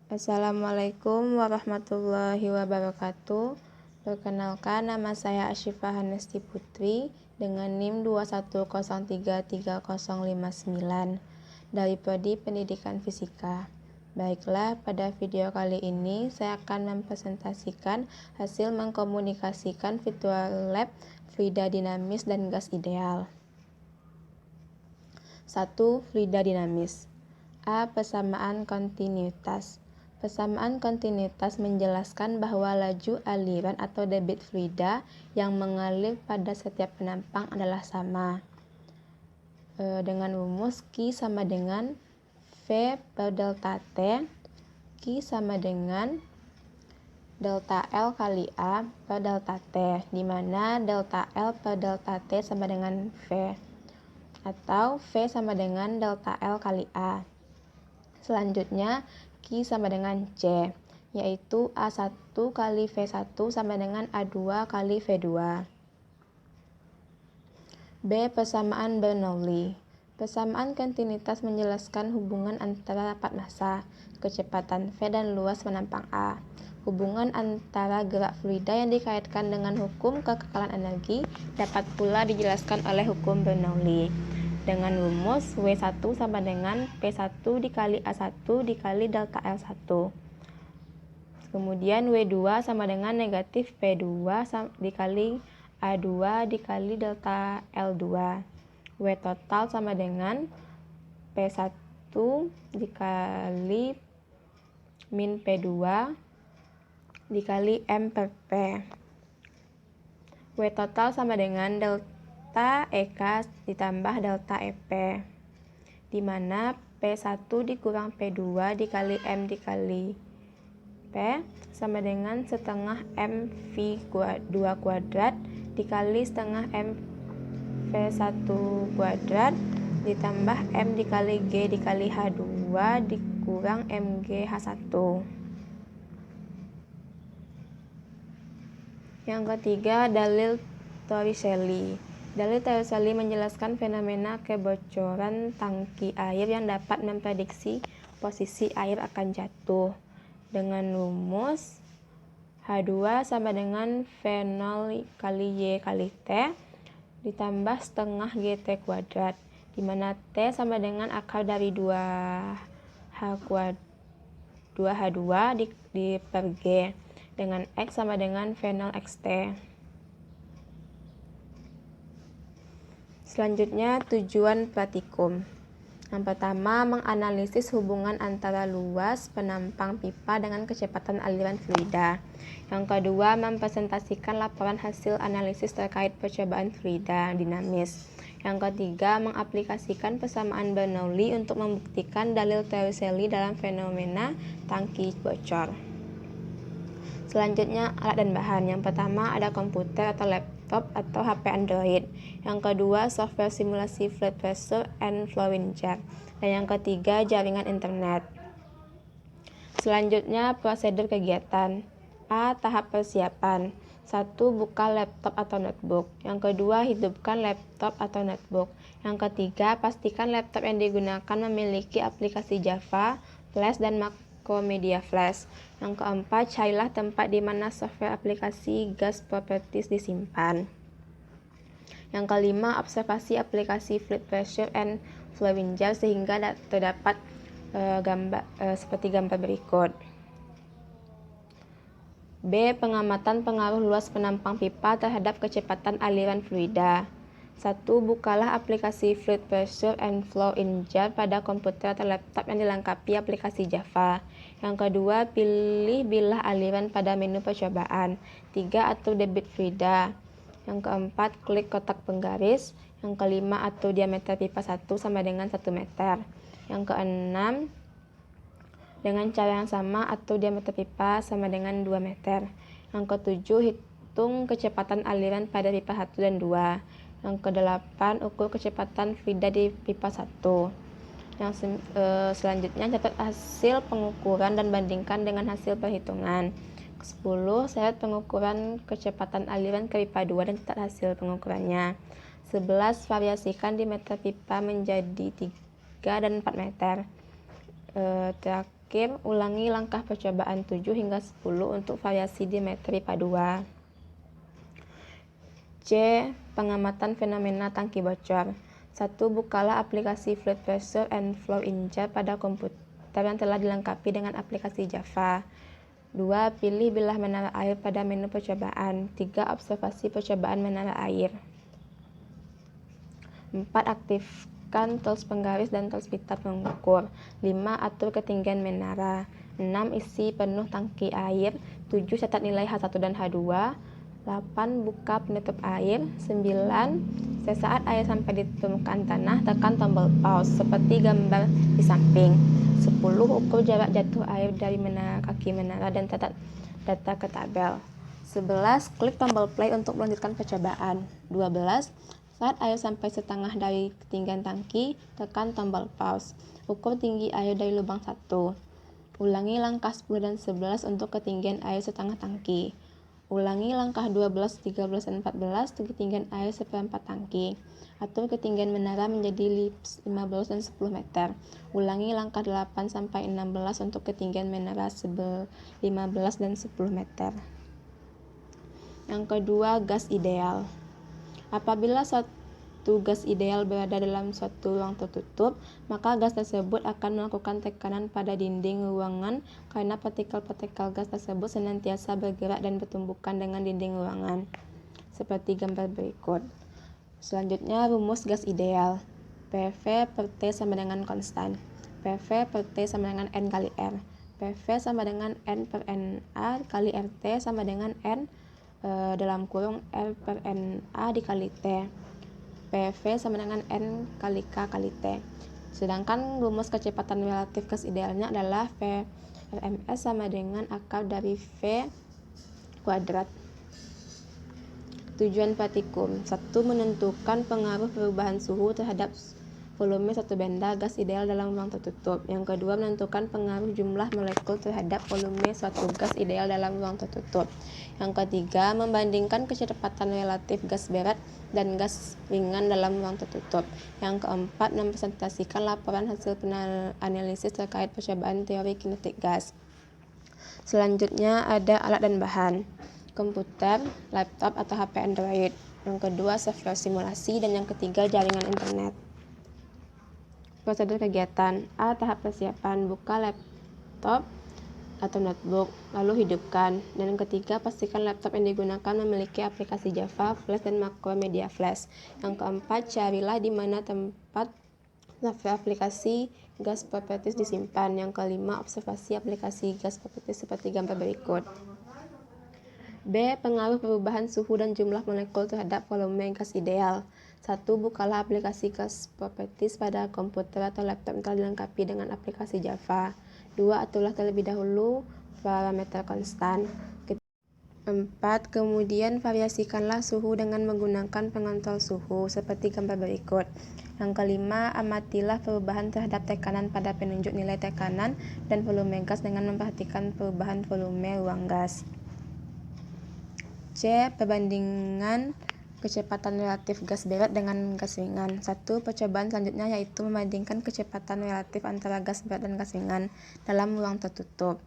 Assalamualaikum warahmatullahi wabarakatuh. Perkenalkan, nama saya Asyifah Hanesti Putri dengan NIM 210330059 dari Prodi Pendidikan Fisika. Baiklah, pada video kali ini saya akan mempresentasikan hasil mengkomunikasikan virtual lab fluida dinamis dan gas ideal. 1. Fluida dinamis. A. Persamaan kontinuitas. Persamaan kontinuitas menjelaskan bahwa laju aliran atau debit fluida yang mengalir pada setiap penampang adalah sama. Dengan rumus Q sama dengan V per delta T. Q sama dengan delta L kali A per delta T, di mana delta L per delta T sama dengan V, atau V sama dengan delta L kali A. Selanjutnya, Q sama dengan C, yaitu A1 kali V1 sama dengan A2 kali V2. B. Persamaan Bernoulli. Persamaan kontinuitas menjelaskan hubungan antara rapat massa, kecepatan V dan luas penampang A. Hubungan antara gerak fluida yang dikaitkan dengan hukum kekekalan energi dapat pula dijelaskan oleh hukum Bernoulli dengan rumus W1 sama dengan P1 dikali A1 dikali delta L1. Kemudian W2 sama dengan negatif P2 dikali A2 dikali delta L2. W total sama dengan P1 dikali min P2 dikali M per P. W total sama dengan delta EK ditambah delta EP, di mana P1 dikurang P2 dikali M dikali P sama dengan setengah M V2 kuadrat dikali setengah M V1 kuadrat ditambah M dikali G dikali H2 dikurang MG H1. Yang ketiga, dalil Torricelli. Dalil Torricelli menjelaskan fenomena kebocoran tangki air yang dapat memprediksi posisi air akan jatuh dengan rumus H2 sama dengan V0 kali Y kali T ditambah setengah GT kuadrat, di mana T sama dengan akar dari 2H2 di per G, dengan X sama dengan V0 XT. Selanjutnya, tujuan praktikum. Yang pertama, menganalisis hubungan antara luas penampang pipa dengan kecepatan aliran fluida. Yang kedua, mempresentasikan laporan hasil analisis terkait percobaan fluida dinamis. Yang ketiga, mengaplikasikan persamaan Bernoulli untuk membuktikan dalil Torricelli dalam fenomena tangki bocor. Selanjutnya, alat dan bahan. Yang pertama, ada komputer atau laptop atau HP Android. Yang kedua, software simulasi fluid pressure and flowing jar. Dan yang ketiga, jaringan internet. Selanjutnya, prosedur kegiatan. A. Tahap persiapan. 1. Buka laptop atau notebook. Yang kedua, hidupkan laptop atau notebook. Yang ketiga, pastikan laptop yang digunakan memiliki aplikasi Java, Flash, dan Macromedia Flash. Yang keempat, carilah tempat di mana software aplikasi gas properties disimpan. Yang kelima, observasi aplikasi fluid pressure and flowing jar sehingga terdapat seperti gambar berikut. B. Pengamatan pengaruh luas penampang pipa terhadap kecepatan aliran fluida. 1. Bukalah aplikasi fluid pressure and flow in jar pada komputer atau laptop yang dilengkapi aplikasi Java. Yang kedua, pilih bilah aliran pada menu percobaan. 3. Atur debit fluida. Yang keempat, klik kotak penggaris. Yang kelima, atur diameter pipa 1 sama dengan 1 meter. Yang keenam, dengan cara yang sama, atur diameter pipa sama dengan 2 meter. Yang ketujuh, hitung kecepatan aliran pada pipa 1 dan 2. Yang kedelapan, ukur kecepatan fluida di pipa 1. Yang selanjutnya, catat hasil pengukuran dan bandingkan dengan hasil perhitungan. 10. Seret pengukuran kecepatan aliran ke pipa 2 dan catat hasil pengukurannya. 11. Variasikan diameter pipa menjadi 3 dan 4 meter. terakhir, ulangi langkah percobaan 7 hingga 10 untuk variasi dimetri padua. C. Pengamatan fenomena tangki bocor. 1. Bukalah aplikasi Fluid Pressure and Flow in Jar pada komputer yang telah dilengkapi dengan aplikasi Java. 2. Pilih bilah menara air pada menu percobaan. 3. Observasi percobaan menara air. 4. Aktifkan tools penggaris dan tools pita pengukur. 5. Atur ketinggian menara. 6. Isi penuh tangki air. 7. Catat nilai H1 dan H2. 8. Buka penutup air. 9. Sesaat air sampai di permukaan tanah, tekan tombol pause seperti gambar di samping. 10. Ukur jarak jatuh air dari kaki menara dan catat data ke tabel. 11. Klik tombol play untuk melanjutkan percobaan. 12. Saat air sampai setengah dari ketinggian tangki, tekan tombol pause. Ukur tinggi air dari lubang 1. Ulangi langkah 10 dan 11 untuk ketinggian air setengah tangki. Ulangi langkah 12, 13, dan 14 untuk ketinggian air seperempat tangki. Atur ketinggian menara menjadi 15 dan 10 meter. Ulangi langkah 8 sampai 16 untuk ketinggian menara 15 dan 10 meter. Yang kedua, gas ideal. Apabila suatu gas ideal berada dalam suatu ruang tertutup, maka gas tersebut akan melakukan tekanan pada dinding ruangan karena partikel-partikel gas tersebut senantiasa bergerak dan bertumbukan dengan dinding ruangan. Seperti gambar berikut. Selanjutnya, rumus gas ideal. PV per T sama dengan konstan. PV per T sama dengan N kali R. PV sama dengan N per NA kali RT sama dengan N dalam kurung R per NA dikali T. PV sama dengan N kali K kali T. Sedangkan rumus kecepatan relatif gas idealnya adalah Vrms sama dengan akar dari V kuadrat. Tujuan praktikum. 1. Menentukan pengaruh perubahan suhu terhadap volume satu benda gas ideal dalam ruang tertutup. Yang kedua, menentukan pengaruh jumlah molekul terhadap volume suatu gas ideal dalam ruang tertutup. Yang ketiga, membandingkan kecepatan relatif gas berat dan gas ringan dalam ruang tertutup. Yang keempat, mempresentasikan laporan hasil analisis terkait percobaan teori kinetik gas. Selanjutnya ada alat dan bahan. Komputer, laptop atau HP Android. Yang kedua, software simulasi. Dan yang ketiga, jaringan internet. Prosedur kegiatan. A. Tahap persiapan. Buka laptop atau notebook, lalu hidupkan. Dan yang ketiga, pastikan laptop yang digunakan memiliki aplikasi Java, Flash, dan makro media Flash. Yang keempat, carilah di mana tempat software aplikasi gas properties disimpan. Yang kelima, observasi aplikasi gas properties seperti gambar berikut. B. Pengaruh perubahan suhu dan jumlah molekul terhadap volume gas ideal. 1. Bukalah aplikasi gas properties pada komputer atau laptop yang telah dilengkapi dengan aplikasi Java. 2. Aturlah terlebih dahulu parameter konstan. 4. Kemudian variasikanlah suhu dengan menggunakan pengontrol suhu seperti gambar berikut. Yang kelima, amatilah perubahan terhadap tekanan pada penunjuk nilai tekanan dan volume gas dengan memperhatikan perubahan volume ruang gas. C. Perbandingan kecepatan relatif gas berat dengan gas ringan. 1. Percobaan selanjutnya yaitu membandingkan kecepatan relatif antara gas berat dan gas ringan dalam ruang tertutup.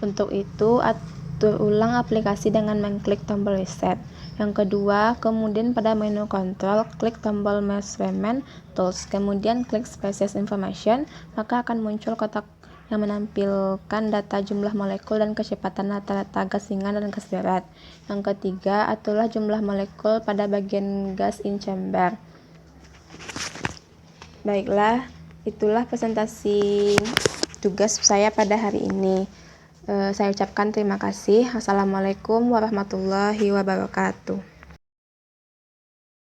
Untuk itu, atur ulang aplikasi dengan mengklik tombol reset. Yang kedua, kemudian pada menu kontrol, klik tombol measurement tools, kemudian klik species information, maka akan muncul kotak yang menampilkan data jumlah molekul dan kecepatan rata-rata gas ringan dan gas berat. Yang ketiga, aturlah jumlah molekul pada bagian gas in chamber. Baiklah, itulah presentasi tugas saya pada hari ini. Saya ucapkan terima kasih. Assalamualaikum warahmatullahi wabarakatuh.